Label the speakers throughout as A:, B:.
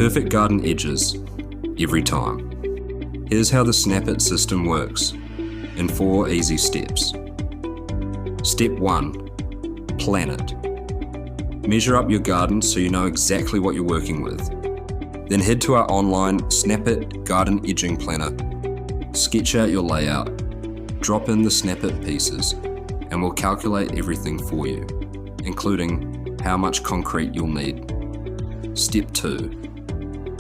A: perfect garden edges every time. Here's how the Snap It system works in 4 easy steps. Step 1. Plan it. Measure up your garden so you know exactly what you're working with. Then head to our online Snap It Garden Edging Planner. Sketch out your layout, drop in the Snap It pieces, and we'll calculate everything for you, including how much concrete you'll need. Step 2.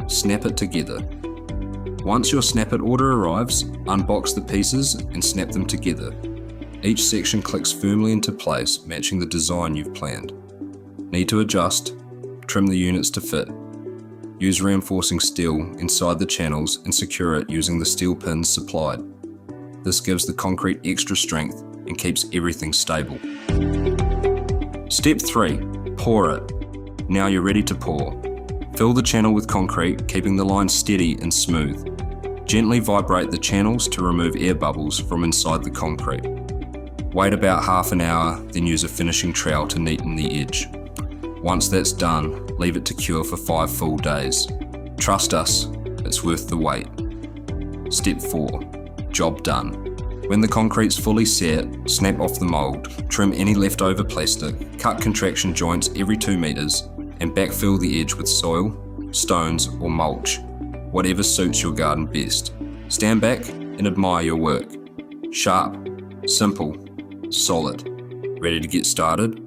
A: Snap it together. Once your Snap It order arrives, unbox the pieces and snap them together. Each section clicks firmly into place, matching the design you've planned. Need to adjust? Trim the units to fit. Use reinforcing steel inside the channels and secure it using the steel pins supplied. This gives the concrete extra strength and keeps everything stable. Step 3. Pour it. Now you're ready to pour. Fill the channel with concrete, keeping the line steady and smooth. Gently vibrate the channels to remove air bubbles from inside the concrete. Wait about half an hour, then use a finishing trowel to neaten the edge. Once that's done, leave it to cure for 5 full days. Trust us, it's worth the wait. Step 4. Job done. When the concrete's fully set, snap off the mould, trim any leftover plastic, cut contraction joints every 2 metres, and backfill the edge with soil, stones or mulch, whatever suits your garden best. Stand back and admire your work. Sharp, simple, solid. Ready to get started?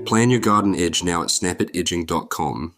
A: Plan your garden edge now at snapitedging.com